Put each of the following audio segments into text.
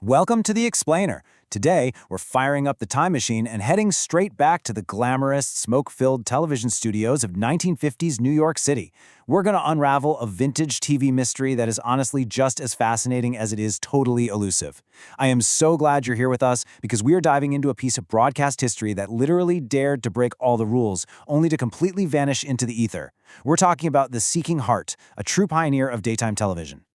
Welcome to The Explainer. Today, we're firing up the time machine and heading straight back to the glamorous, smoke-filled television studios of 1950s New York City. We're going to unravel a vintage TV mystery that is honestly just as fascinating as it is totally elusive. I am so glad you're here with us because we are diving into a piece of broadcast history that literally dared to break all the rules, only to completely vanish into the ether. We're talking about The Seeking Heart, a true pioneer of daytime television.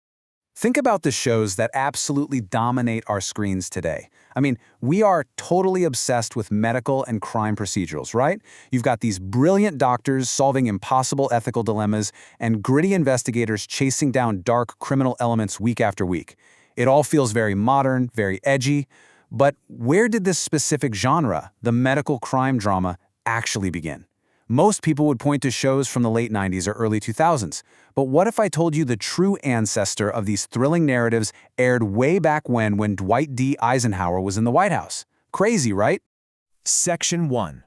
Think about the shows that absolutely dominate our screens today. I mean, we are totally obsessed with medical and crime procedurals, right? You've got these brilliant doctors solving impossible ethical dilemmas and gritty investigators chasing down dark criminal elements week after week. It all feels very modern, very edgy. But where did this specific genre, the medical crime drama, actually begin? Most people would point to shows from the late 90s or early 2000s. But what if I told you the true ancestor of these thrilling narratives aired way back when Dwight D. Eisenhower was in the White House? Crazy, right? Section 1.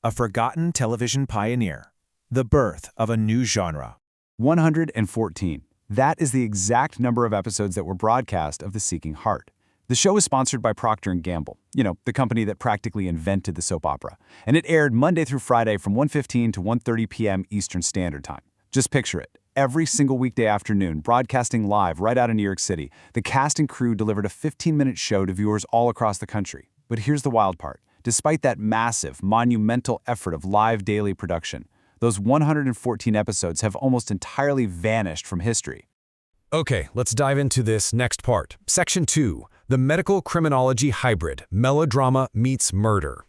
A Forgotten Television Pioneer. The Birth of a New Genre. 114. That is the exact number of episodes that were broadcast of The Seeking Heart. The show was sponsored by Procter & Gamble, the company that practically invented the soap opera. And it aired Monday through Friday from 1:15 to 1:30 p.m. Eastern Standard Time. Just picture it. Every single weekday afternoon, broadcasting live right out of New York City, the cast and crew delivered a 15-minute show to viewers all across the country. But here's the wild part. Despite that massive, monumental effort of live daily production, those 114 episodes have almost entirely vanished from history. Okay, let's dive into this next part. Section 2. The Medical Criminology Hybrid. Melodrama meets Murder.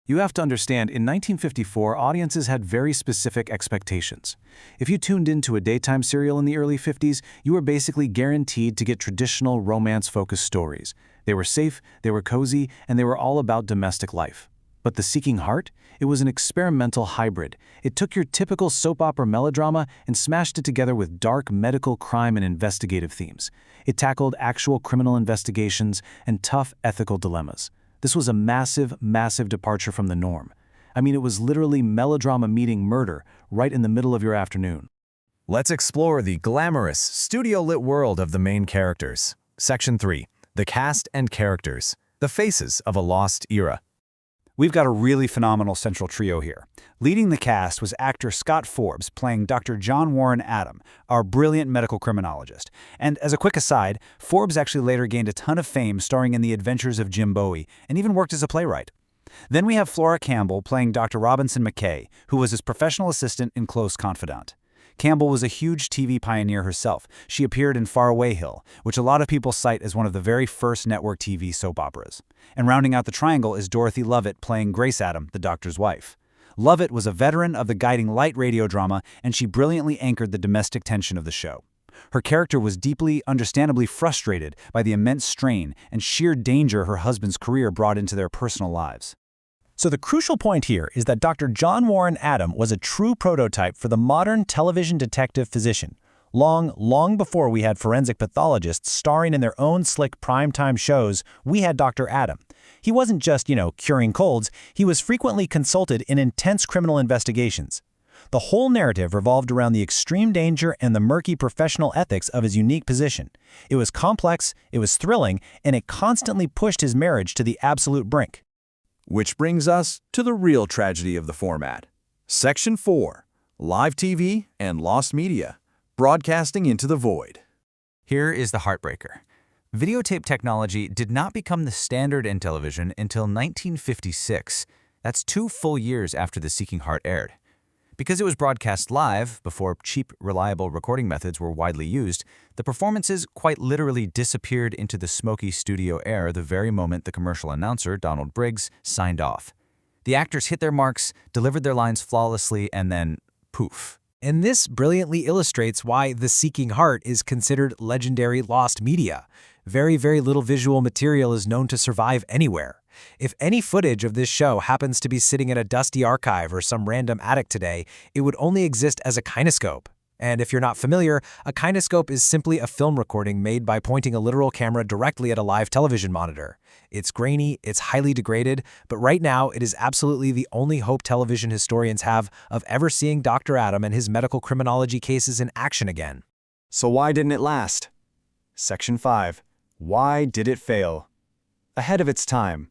You have to understand, in 1954, audiences had very specific expectations. If you tuned into a daytime serial in the early 50s, you were basically guaranteed to get traditional romance-focused stories. They were safe, they were cozy, and they were all about domestic life. But The Seeking Heart? It was an experimental hybrid. It took your typical soap opera melodrama and smashed it together with dark medical crime and investigative themes. It tackled actual criminal investigations and tough ethical dilemmas. This was a massive, massive departure from the norm. I mean, it was literally melodrama meeting murder right in the middle of your afternoon. Let's explore the glamorous, studio-lit world of the main characters. Section 3. The Cast and Characters. The Faces of a Lost Era. We've got a really phenomenal central trio here. Leading the cast was actor Scott Forbes, playing Dr. John Warren Adam, our brilliant medical criminologist. And as a quick aside, Forbes actually later gained a ton of fame starring in The Adventures of Jim Bowie, and even worked as a playwright. Then we have Flora Campbell playing Dr. Robinson McKay, who was his professional assistant and close confidant. Campbell was a huge TV pioneer herself. She appeared in Faraway Hill, which a lot of people cite as one of the very first network TV soap operas. And rounding out the triangle is Dorothy Lovett playing Grace Adam, the doctor's wife. Lovett was a veteran of the Guiding Light radio drama, and she brilliantly anchored the domestic tension of the show. Her character was deeply, understandably frustrated by the immense strain and sheer danger her husband's career brought into their personal lives. So the crucial point here is that Dr. John Warren Adam was a true prototype for the modern television detective physician. Long before we had forensic pathologists starring in their own slick primetime shows, we had Dr. Adam. He wasn't just, curing colds, he was frequently consulted in intense criminal investigations. The whole narrative revolved around the extreme danger and the murky professional ethics of his unique position. It was complex, it was thrilling, and it constantly pushed his marriage to the absolute brink. Which brings us to the real tragedy of the format. Section 4. Live TV and Lost Media. Broadcasting into the void. Here is the heartbreaker. Videotape technology did not become the standard in television until 1956. That's 2 full years after The Seeking Heart aired. Because it was broadcast live, before cheap, reliable recording methods were widely used, the performances quite literally disappeared into the smoky studio air the very moment the commercial announcer, Donald Briggs, signed off. The actors hit their marks, delivered their lines flawlessly, and then poof. And this brilliantly illustrates why The Seeking Heart is considered legendary lost media. Very, very little visual material is known to survive anywhere. If any footage of this show happens to be sitting in a dusty archive or some random attic today, it would only exist as a kinescope. And if you're not familiar, a kinescope is simply a film recording made by pointing a literal camera directly at a live television monitor. It's grainy, it's highly degraded, but right now it is absolutely the only hope television historians have of ever seeing Dr. Adam and his medical criminology cases in action again. So why didn't it last? Section 5. Why did it fail? Ahead of its time.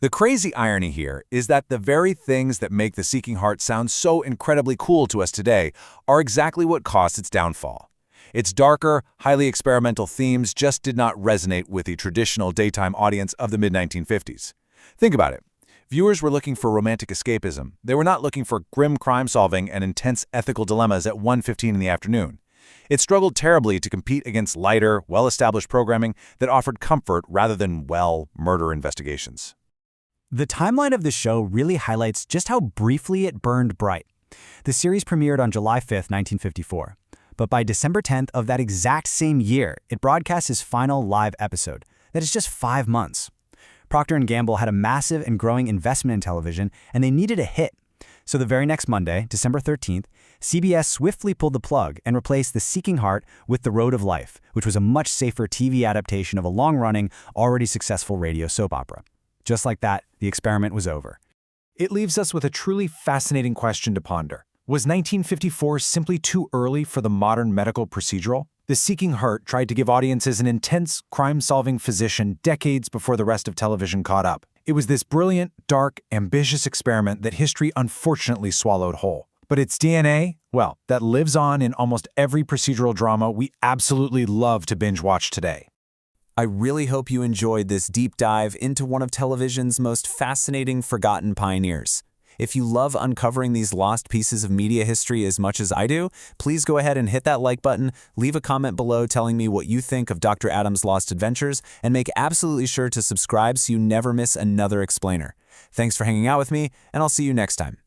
The crazy irony here is that the very things that make The Seeking Heart sound so incredibly cool to us today are exactly what caused its downfall. Its darker, highly experimental themes just did not resonate with the traditional daytime audience of the mid-1950s. Think about it. Viewers were looking for romantic escapism. They were not looking for grim crime-solving and intense ethical dilemmas at 1:15 in the afternoon. It struggled terribly to compete against lighter, well-established programming that offered comfort rather than, well, murder investigations. The timeline of the show really highlights just how briefly it burned bright. The series premiered on July 5, 1954. But by December 10th of that exact same year, it broadcast its final live episode. That is just 5 months. Procter & Gamble had a massive and growing investment in television, and they needed a hit. So the very next Monday, December 13th, CBS swiftly pulled the plug and replaced The Seeking Heart with The Road of Life, which was a much safer TV adaptation of a long-running, already successful radio soap opera. Just like that, the experiment was over. It leaves us with a truly fascinating question to ponder. Was 1954 simply too early for the modern medical procedural? The Seeking Heart tried to give audiences an intense, crime-solving physician decades before the rest of television caught up. It was this brilliant, dark, ambitious experiment that history unfortunately swallowed whole. But its DNA, well, that lives on in almost every procedural drama we absolutely love to binge-watch today. I really hope you enjoyed this deep dive into one of television's most fascinating forgotten pioneers. If you love uncovering these lost pieces of media history as much as I do, please go ahead and hit that like button, leave a comment below telling me what you think of Dr. Adam's Lost Adventures, and make absolutely sure to subscribe so you never miss another explainer. Thanks for hanging out with me, and I'll see you next time.